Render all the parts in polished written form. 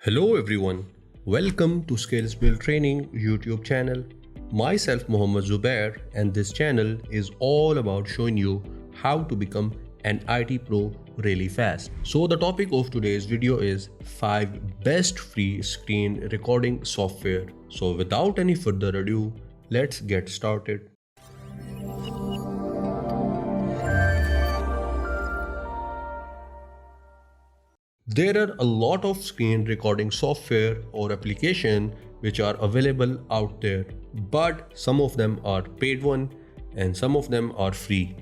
Hello everyone, welcome to Skills Build Training YouTube channel. Myself Mohammad Zubair and this channel is all about showing you how to become an IT pro really fast. So the topic of today's video is 5 best free screen recording software. So without any further ado, let's get started. There are a lot of screen recording software or application which are available out there, but some of them are paid one and some of them are free.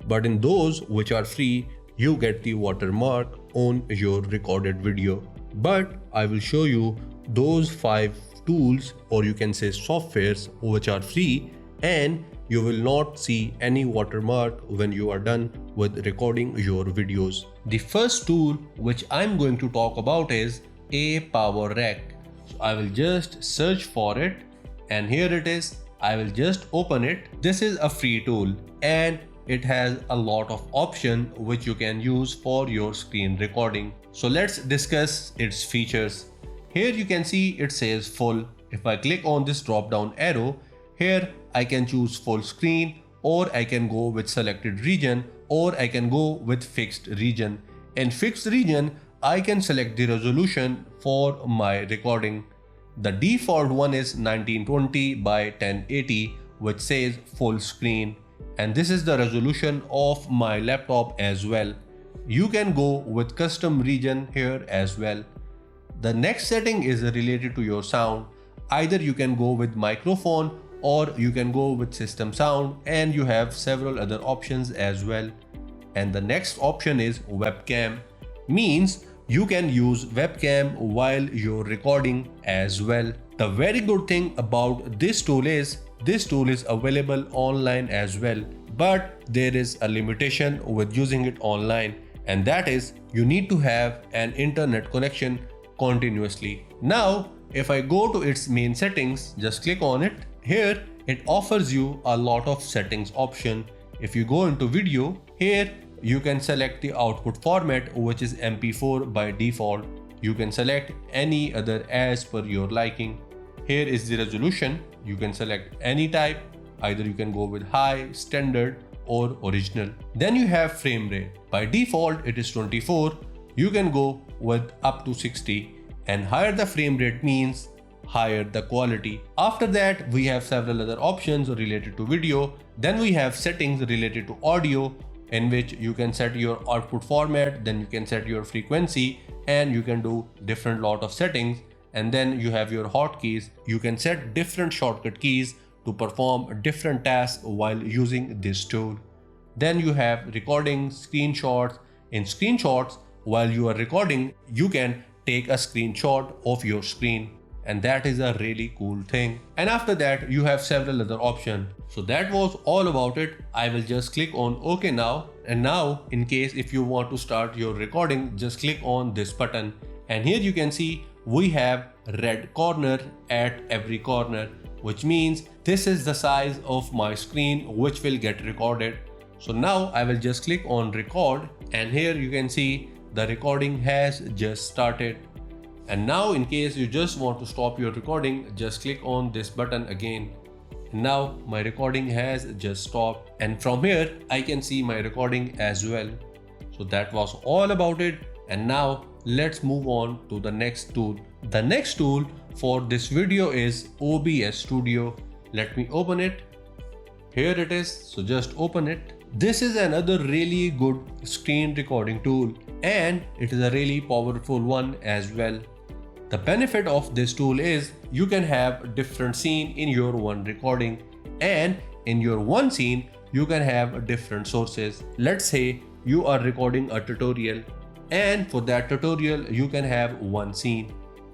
But in those which are free, you get the watermark on your recorded video. But I will show you those 5 tools, or you can say softwares, which are free, and you will not see any watermark when you are done with recording your videos. The first tool which I'm going to talk about is ApowerRec. So I will just search for it and here it is. I will just open it. This is a free tool and it has a lot of options which you can use for your screen recording. So let's discuss its features. Here you can see it says full. If I click on this drop down arrow, here I can choose full screen, or I can go with selected region, or I can go with fixed region. In fixed region, I can select the resolution for my recording. The default one is 1920 by 1080, which says full screen. And this is the resolution of my laptop as well. You can go with custom region here as well. The next setting is related to your sound. Either you can go with microphone or you can go with system sound, and you have several other options as well. And the next option is webcam, means you can use webcam while you're recording as well. The very good thing about this tool is available online as well, but there is a limitation with using it online, and that is you need to have an internet connection continuously. Now if I go to its main settings, just click on it. Here it offers you a lot of settings option. If you go into video, here you can select the output format, which is MP4 by default. You can select any other as per your liking. Here is the resolution. You can select any type. Either you can go with high, standard or original. Then you have frame rate. By default it is 24. You can go with up to 60, and higher the frame rate means higher the quality. After that we have several other options related to video. Then we have settings related to audio, in which you can set your output format, then you can set your frequency, and you can do different lot of settings. And then you have your hotkeys. You can set different shortcut keys to perform different tasks while using this tool. Then you have recording, screenshots. In screenshots, while you are recording, you can take a screenshot of your screen, and that is a really cool thing. And after that you have several other options. So that was all about it. I will just click on OK now. And now in case if you want to start your recording, just click on this button, and here you can see we have red corner at every corner, which means this is the size of my screen which will get recorded. So now I will just click on record, and here you can see the recording has just started. And now in case you just want to stop your recording, just click on this button again. And now my recording has just stopped, and from here I can see my recording as well. So that was all about it. And now let's move on to the next tool. The next tool for this video is OBS Studio. Let me open it. Here it is. So just open it. This is another really good screen recording tool, and it is a really powerful one as well. The benefit of this tool is you can have different scene in your one recording, and in your one scene you can have different sources. Let's say you are recording a tutorial, and for that tutorial you can have one scene.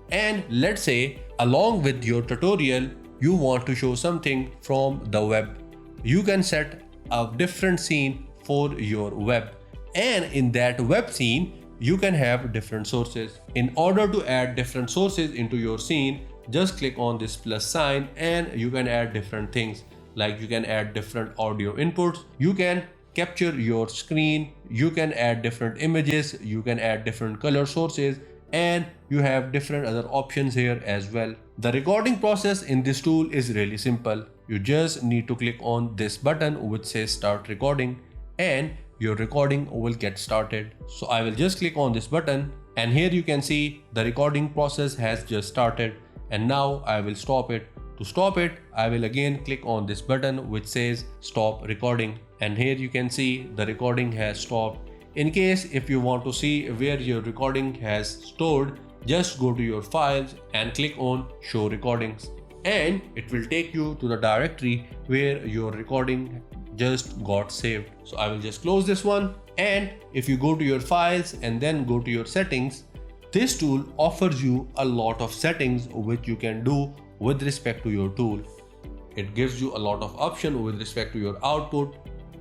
And let's say along with your tutorial you want to show something from the web. You can set a different scene for your web, and in that web scene you can have different sources. In order to add different sources into your scene, just click on this plus sign and you can add different things. Like you can add different audio inputs, you can capture your screen, you can add different images, you can add different color sources, and you have different other options here as well. The recording process in this tool is really simple. You just need to click on this button which says start recording and your recording will get started. So I will just click on this button and here you can see the recording process has just started, and now I will stop it. To stop it, I will again click on this button which says stop recording, and here you can see the recording has stopped. In case if you want to see where your recording has stored, just go to your files and click on show recordings, and it will take you to the directory where your recording just got saved. So I will just close this one, and if you go to your files and then go to your settings, this tool offers you a lot of settings which you can do with respect to your tool. It gives you a lot of options with respect to your output,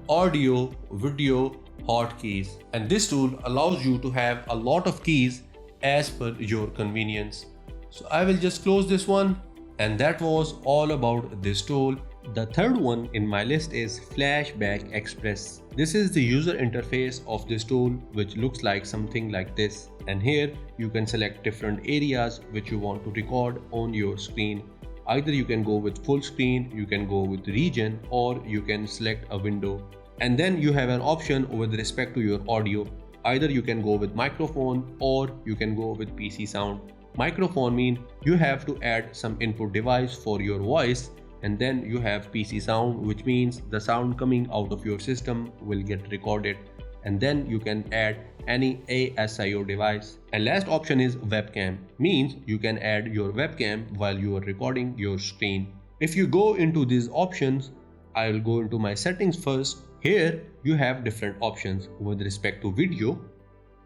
audio, video, hotkeys, and this tool allows you to have a lot of keys as per your convenience. So I will just close this one, and that was all about this tool. The third one in my list is Flashback Express. This is the user interface of this tool, which looks like something like this, and here you can select different areas which you want to record on your screen. Either you can go with full screen, you can go with region, or you can select a window. And then you have an option with respect to your audio. Either you can go with microphone or you can go with PC sound. Microphone means you have to add some input device for your voice, and then you have PC sound, which means the sound coming out of your system will get recorded, and then you can add any ASIO device. And last option is webcam, means you can add your webcam while you are recording your screen. If you go into these options, I will go into my settings first. Here you have different options with respect to video.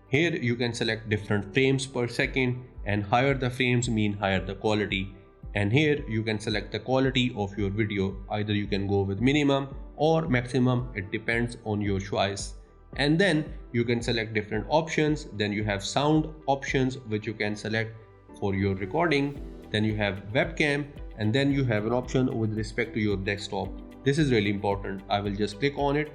Here you can select different frames per second, and higher the frames mean higher the quality. And here you can select the quality of your video. Either you can go with minimum or maximum, it depends on your choice. And then you can select different options. Then you have sound options which you can select for your recording. Then you have webcam, and then you have an option with respect to your desktop. This is really important. I will just click on it,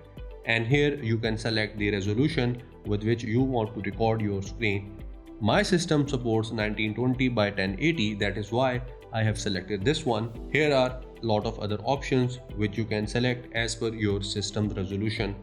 and here you can select the resolution with which you want to record your screen. My system supports 1920 by 1080, that is why I have selected this one. Here are a lot of other options which you can select as per your system's resolution.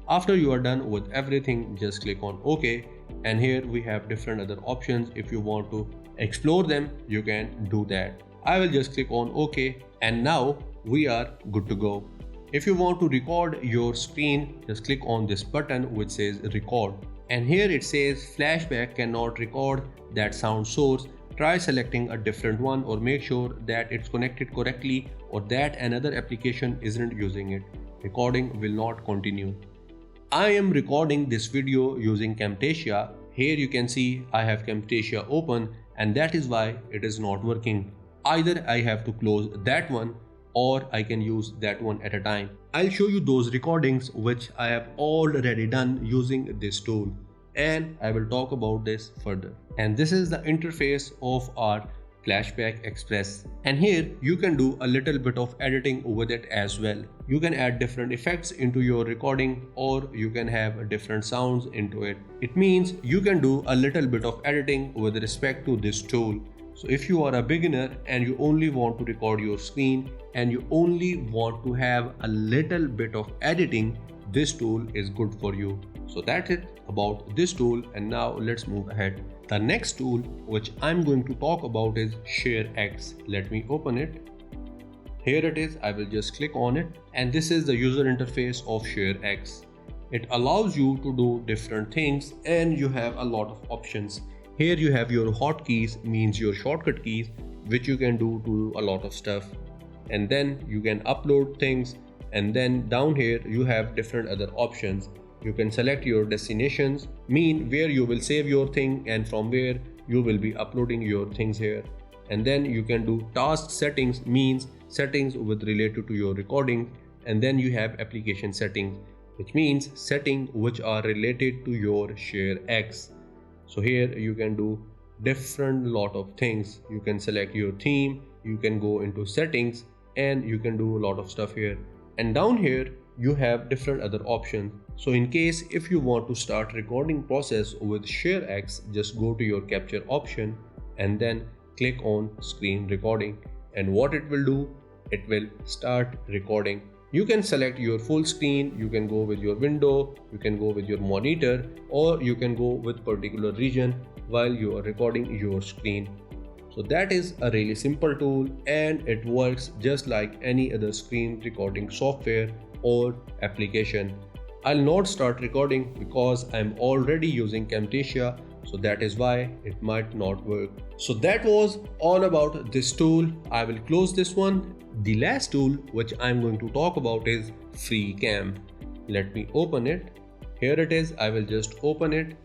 After you are done with everything, just click on OK, and here we have different other options. If you want to explore them, you can do that. I will just click on OK, and now we are good to go. If you want to record your screen, just click on this button which says record, and here it says Flashback cannot record that sound source. Try selecting a different one, or make sure that it's connected correctly or that another application isn't using it. Recording will not continue. I am recording this video using Camtasia. Here you can see I have Camtasia open, and that is why it is not working. Either I have to close that one or I can use that one at a time. I'll show you those recordings which I have already done using this tool, and I will talk about this further. And this is the interface of our Flashback Express, and here you can do a little bit of editing with it as well. You can add different effects into your recording, or you can have different sounds into it. It means you can do a little bit of editing with respect to this tool. So if you are a beginner and you only want to record your screen and you only want to have a little bit of editing, this tool is good for you. So that's it about this tool, and now let's move ahead. The next tool which I'm going to talk about is ShareX. Let me open it. Here it is. I will just click on it, and this is the user interface of ShareX. It allows you to do different things, and you have a lot of options. Here you have your hotkeys, means your shortcut keys, which you can do a lot of stuff. And then you can upload things, and then down here you have different other options. You can select your destinations, mean where you will save your thing and from where you will be uploading your things here. And then you can do task settings, means settings with related to your recording. And then you have application settings, which means settings which are related to your ShareX. So here you can do different lot of things. You can select your theme, you can go into settings, and you can do a lot of stuff here. And down here you have different other options. So in case if you want to start recording process with ShareX, just go to your capture option and then click on screen recording, and what it will do, it will start recording. You can select your full screen, you can go with your window, you can go with your monitor, or you can go with particular region while you are recording your screen. So that is a really simple tool and it works just like any other screen recording software or application. I'll not start recording because I'm already using Camtasia, so that is why it might not work. So that was all about this tool. I will close this one. The last tool which I'm going to talk about is FreeCam. Let me open it. Here it is. I will just open it.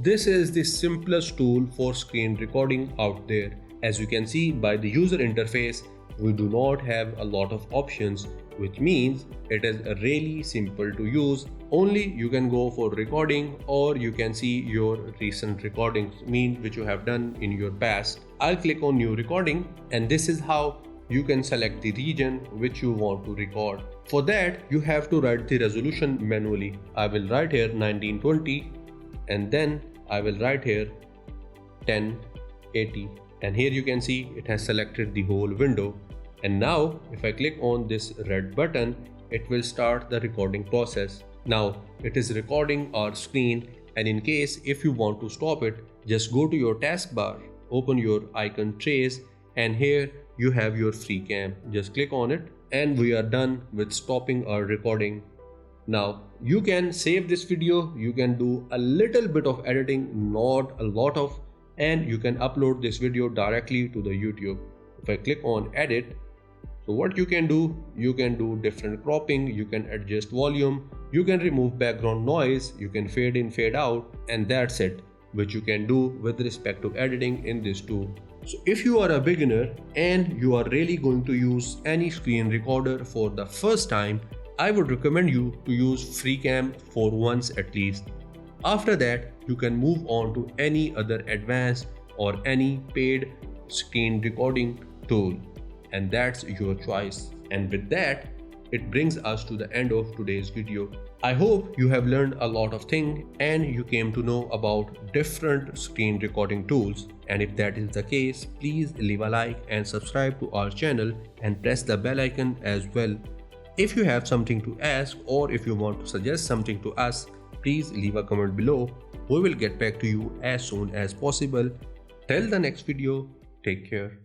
This is the simplest tool for screen recording out there. As you can see by the user interface, we do not have a lot of options, which means it is really simple to use. Only you can go for recording, or you can see your recent recordings, which you have done in your past. I'll click on new recording, and this is how you can select the region which you want to record. For that, you have to write the resolution manually. I will write here 1920 and then I will write here 1080, and here you can see it has selected the whole window. And now if I click on this red button, it will start the recording process. Now it is recording our screen, and in case if you want to stop it, just go to your taskbar, open your icon trace, and here you have your FreeCam. Just click on it and we are done with stopping our recording. Now you can save this video, you can do a little bit of editing, not a lot of, and you can upload this video directly to the YouTube. If I click on edit, so what you can do different cropping, you can adjust volume, you can remove background noise, you can fade in, fade out, and that's it, which you can do with respect to editing in this tool. So if you are a beginner and you are really going to use any screen recorder for the first time, I would recommend you to use FreeCam for once at least. After that, you can move on to any other advanced or any paid screen recording tool, and that's your choice. And with that, it brings us to the end of today's video. I hope you have learned a lot of things and you came to know about different screen recording tools. And if that is the case, please leave a like and subscribe to our channel and press the bell icon as well. If you have something to ask or if you want to suggest something to us, please leave a comment below. We will get back to you as soon as possible. Till the next video, take care.